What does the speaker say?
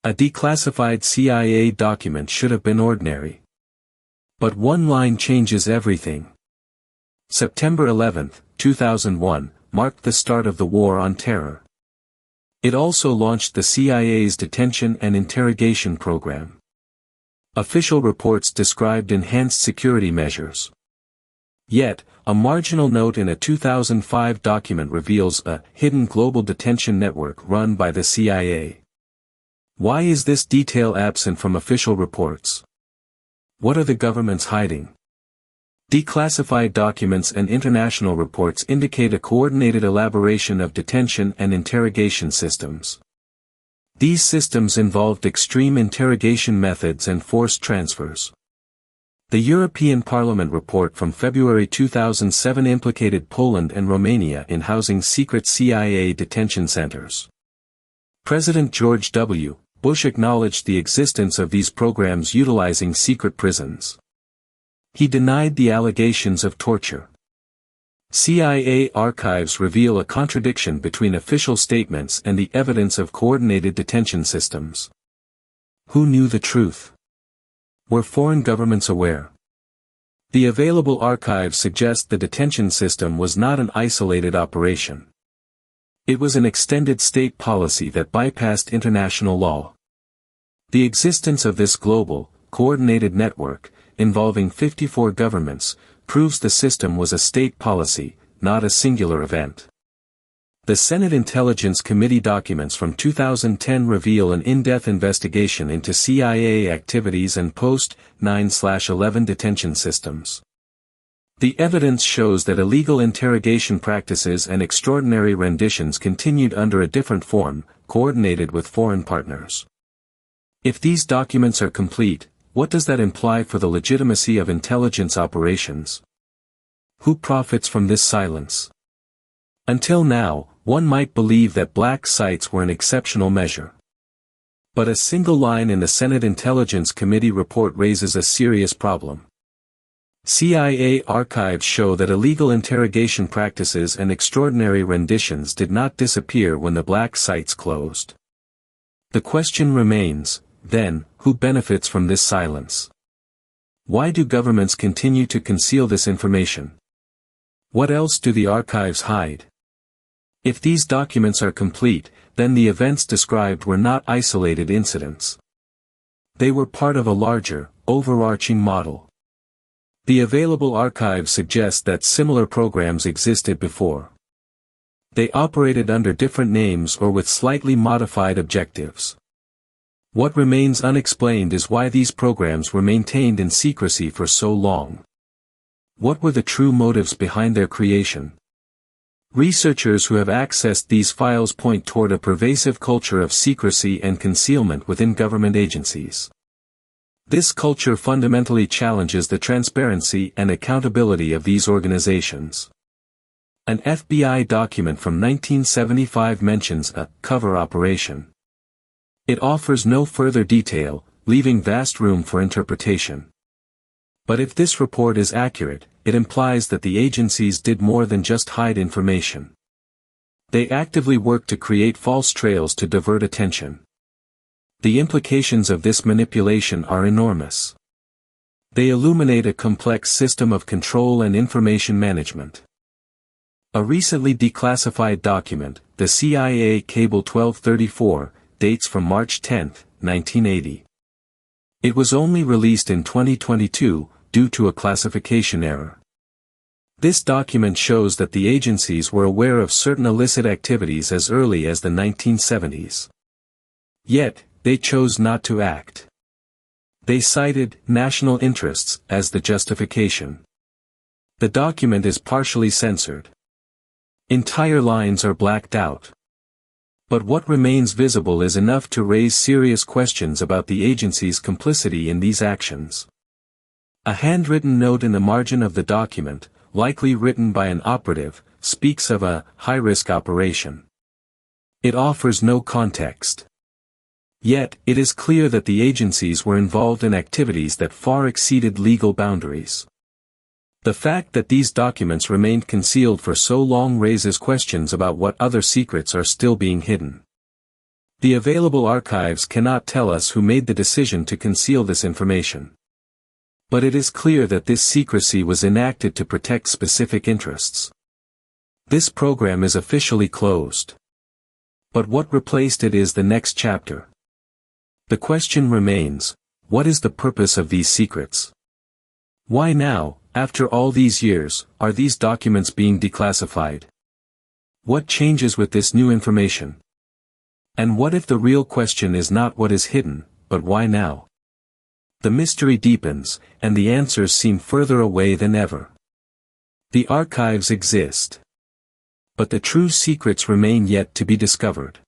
A declassified CIA document should have been ordinary. But one line changes everything. September 11, 2001, marked the start of the War on Terror. It also launched the CIA's detention and interrogation program. Official reports described enhanced security measures. Yet, a marginal note in a 2005 document reveals a hidden global detention network run by the CIA. Why is this detail absent from official reports? What are the governments hiding? Declassified documents and international reports indicate a coordinated elaboration of detention and interrogation systems. These systems involved extreme interrogation methods and forced transfers. The European Parliament report from February 2007 implicated Poland and Romania in housing secret CIA detention centers. President George W. Bush acknowledged the existence of these programs utilizing secret prisons. He denied the allegations of torture. CIA archives reveal a contradiction between official statements and the evidence of coordinated detention systems. Who knew the truth? Were foreign governments aware? The available archives suggest the detention system was not an isolated operation. It was an extended state policy that bypassed international law. The existence of this global, coordinated network, involving 54 governments, proves the system was a state policy, not a singular event. The Senate Intelligence Committee documents from 2010 reveal an in-depth investigation into CIA activities and post-9/11 detention systems. The evidence shows that illegal interrogation practices and extraordinary renditions continued under a different form, coordinated with foreign partners. If these documents are complete, what does that imply for the legitimacy of intelligence operations? Who profits from this silence? Until now, one might believe that black sites were an exceptional measure. But a single line in the Senate Intelligence Committee report raises a serious problem. CIA archives show that illegal interrogation practices and extraordinary renditions did not disappear when the black sites closed. The question remains, then, who benefits from this silence? Why do governments continue to conceal this information? What else do the archives hide? If these documents are complete, then the events described were not isolated incidents. They were part of a larger, overarching model. The available archives suggest that similar programs existed before. They operated under different names or with slightly modified objectives. What remains unexplained is why these programs were maintained in secrecy for so long. What were the true motives behind their creation? Researchers who have accessed these files point toward a pervasive culture of secrecy and concealment within government agencies. This culture fundamentally challenges the transparency and accountability of these organizations. An FBI document from 1975 mentions a cover operation. It offers no further detail, leaving vast room for interpretation. But if this report is accurate, it implies that the agencies did more than just hide information. They actively worked to create false trails to divert attention. The implications of this manipulation are enormous. They illuminate a complex system of control and information management. A recently declassified document, the CIA Cable 1234, dates from March 10, 1980. It was only released in 2022, due to a classification error. This document shows that the agencies were aware of certain illicit activities as early as the 1970s. Yet, they chose not to act. They cited national interests as the justification. The document is partially censored. Entire lines are blacked out. But what remains visible is enough to raise serious questions about the agency's complicity in these actions. A handwritten note in the margin of the document, likely written by an operative, speaks of a high-risk operation. It offers no context. Yet, it is clear that the agencies were involved in activities that far exceeded legal boundaries. The fact that these documents remained concealed for so long raises questions about what other secrets are still being hidden. The available archives cannot tell us who made the decision to conceal this information. But it is clear that this secrecy was enacted to protect specific interests. This program is officially closed. But what replaced it is the next chapter. The question remains, what is the purpose of these secrets? Why now, after all these years, are these documents being declassified? What changes with this new information? And what if the real question is not what is hidden, but why now? The mystery deepens, and the answers seem further away than ever. The archives exist. But the true secrets remain yet to be discovered.